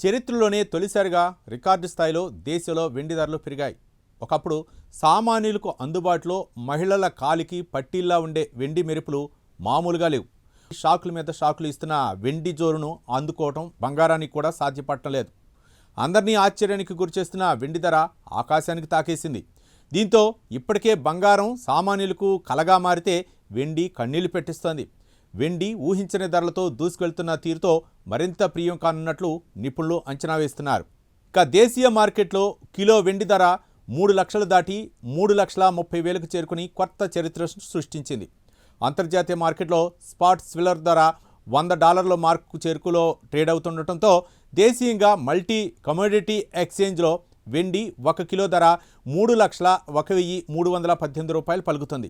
చరిత్రలోనే తొలిసారిగా రికార్డు స్థాయిలో దేశంలో వెండి ధరలు పెరిగాయి. ఒకప్పుడు సామాన్యులకు అందుబాటులో మహిళల కాలికి పట్టీల్లా ఉండే వెండి మెరుపులు మామూలుగా లేవు. షాకుల మీద షాకులు ఇస్తున్న వెండి జోరును అందుకోవటం బంగారానికి కూడా సాధ్యపడటం లేదు. అందరినీ ఆశ్చర్యానికి గురిచేస్తున్న వెండి ధర ఆకాశానికి తాకేసింది. దీంతో ఇప్పటికే బంగారం సామాన్యులకు కలగా మారితే వెండి కన్నీళ్లు పెట్టిస్తోంది. వెండి ఊహించని ధరలతో దూసుకెళ్తున్న తీరుతో మరింత ప్రియం కానున్నట్లు నిపుణులు అంచనా వేస్తున్నారు. ఇక దేశీయ మార్కెట్లో కిలో వెండి ధర 3 లక్షలు దాటి 3,30,000కు చేరుకుని కొత్త చరిత్ర సృష్టించింది. అంతర్జాతీయ మార్కెట్లో స్పాట్ సిల్వర్ ధర $100 మార్కు చేరుకులో ట్రేడ్ అవుతుండటంతో దేశీయంగా మల్టీ కమోడిటీ ఎక్స్చేంజ్లో వెండి 1 కిలో ధర $3,01,318 పలుకుతుంది.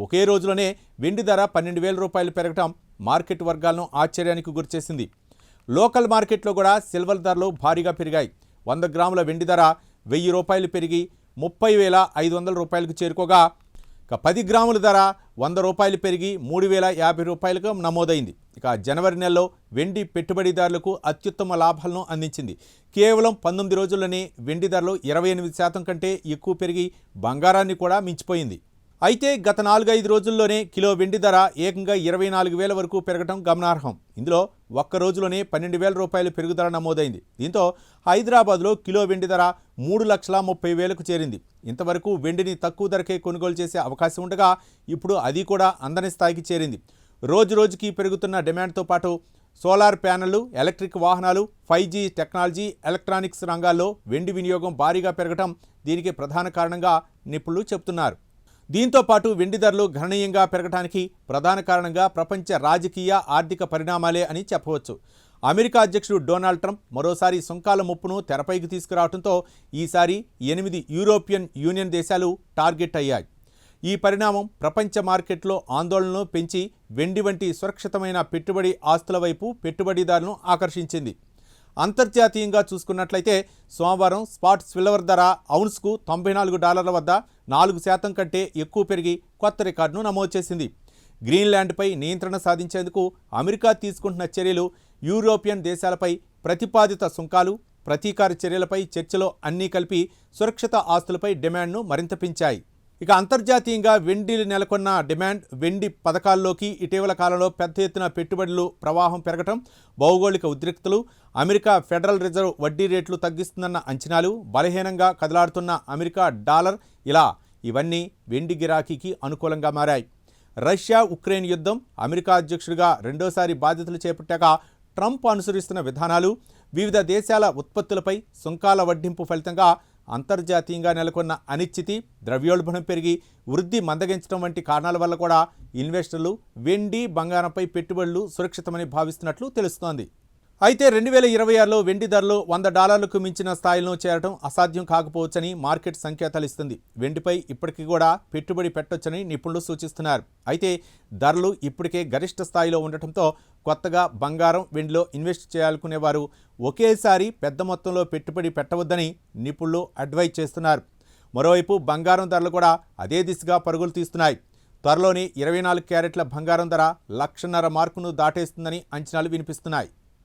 ఒకే రోజులోనే వెండి ధర $12,000 పెరగటం మార్కెట్ వర్గాలను ఆశ్చర్యానికి గురిచేసింది. లోకల్ మార్కెట్లో కూడా సిల్వర్ ధరలు భారీగా పెరిగాయి. 100 గ్రాముల వెండి ధర $1,000 పెరిగి $30,500కు చేరుకోగా 10 గ్రాముల ధర $100 పెరిగి $3,050కు నమోదైంది. జనవరి నెలలో వెండి పెట్టుబడిదారులకు అత్యుత్తమ లాభాలను అందించింది. కేవలం 19 రోజుల్లోనే వెండి ధరలు 28% కంటే ఎక్కువ పెరిగి బంగారాన్ని కూడా మించిపోయింది. అయితే గత 4-5 రోజుల్లోనే కిలో వెండి ధర ఏకంగా 24,000 వరకు పెరగడం గమనార్హం. ఇందులో ఒక్క రోజులోనే $12,000 పెరుగుదల నమోదైంది. దీంతో హైదరాబాద్లో కిలో వెండి ధర 3,30,000కు చేరింది. ఇంతవరకు వెండిని తక్కువ ధరకే కొనుగోలు చేసే అవకాశం ఉండగా ఇప్పుడు అది కూడా అందని స్థాయికి చేరింది. రోజు రోజుకి పెరుగుతున్న డిమాండ్తో పాటు సోలార్ ప్యానెళ్లు, ఎలక్ట్రిక్ వాహనాలు, 5G టెక్నాలజీ, ఎలక్ట్రానిక్స్ రంగాల్లో వెండి వినియోగం భారీగా పెరగటం దీనికి ప్రధాన కారణంగా నిపుణులు చెబుతున్నారు. దీంతో పాటు వెండి ధరలు గణనీయంగా పెరగడానికి ప్రధాన కారణంగా ప్రపంచ రాజకీయ ఆర్థిక పరిణామాలే అని చెప్పవచ్చు. అమెరికా అధ్యక్షుడు డొనాల్డ్ ట్రంప్ మరోసారి సుంకాల ముప్పును తెరపైకి తీసుకురావడంతో ఈసారి 8 యూరోపియన్ యూనియన్ దేశాలు టార్గెట్ అయ్యాయి. ఈ పరిణామం ప్రపంచ మార్కెట్లో ఆందోళనను పెంచి వెండి వంటి సురక్షితమైన పెట్టుబడి ఆస్తుల వైపు పెట్టుబడిదారులను ఆకర్షించింది. అంతర్జాతీయంగా చూసుకున్నట్లయితే సోమవారం స్పాట్ సిల్వర్ ధర ఔన్స్కు $94 వద్ద 4% కంటే ఎక్కువ పెరిగి కొత్త రికార్డును నమోదు చేసింది. గ్రీన్లాండ్పై నియంత్రణ సాధించేందుకు అమెరికా తీసుకుంటున్న చర్యలు, యూరోపియన్ దేశాలపై ప్రతిపాదిత సుంకాలు, ప్రతీకార చర్యలపై చర్చలో అన్నీ కలిపి సురక్షిత ఆస్తులపై డిమాండ్ను మరింత పెంచాయి. అంతర్జాతీయంగా వెండి నెలకొన్న డిమాండ్, వెండి పథకాల్లోకి ఇటీవల కాలంలో పెద్ద ఎత్తున పెట్టుబడులు ప్రవాహం పెరగటం, భౌగోళిక ఉద్రిక్తలు, అమెరికా ఫెడరల్ రిజర్వ్ వడ్డీ రేట్లు తగ్గిస్తుందన్న అంచనాలు, బలహీనంగా కదలాడుతున్న అమెరికా డాలర్ ఇవన్నీ వెండి గిరాకీకి అనుకూలంగా మారాయి. రష్యా ఉక్రెయిన్ యుద్ధం, అమెరికా అధ్యక్షుడిగా రెండోసారి బాధ్యతలు చేపట్టాక ట్రంప్ అనుసరిస్తున్న విధానాలు, వివిధ దేశాల ఉత్పత్తులపై సుంకాల వడ్డింపు ఫలితంగా అంతర్జాతీయంగా నెలకొన్న అనిశ్చితి, ద్రవ్యోల్బణం పెరిగి వృద్ధి మందగించడం వంటి కారణాల వల్ల కూడా ఇన్వెస్టర్లు వెండి, బంగారంపై పెట్టుబడులు సురక్షితమని భావిస్తున్నట్లు తెలుస్తోంది. అయితే 2026లో వెండి ధరలు $100కు మించిన స్థాయిలో చేరడం అసాధ్యం కాకపోవచ్చని మార్కెట్ సంకేతాలు ఇస్తుంది. వెండిపై ఇప్పటికీ కూడా పెట్టుబడి పెట్టొచ్చని నిపుణులు సూచిస్తున్నారు. అయితే ధరలు ఇప్పటికే గరిష్ట స్థాయిలో ఉండటంతో కొత్తగా బంగారం, వెండిలో ఇన్వెస్ట్ చేయాలనుకునేవారు ఒకేసారి పెద్ద మొత్తంలో పెట్టుబడి పెట్టవద్దని నిపుణులు అడ్వైజ్ చేస్తున్నారు. మరోవైపు బంగారం ధరలు కూడా అదే దిశగా పరుగులు తీస్తున్నాయి. త్వరలోనే 24 క్యారెట్ల బంగారం ధర 1,50,000 మార్కును దాటేస్తుందని అంచనాలు వినిపిస్తున్నాయి.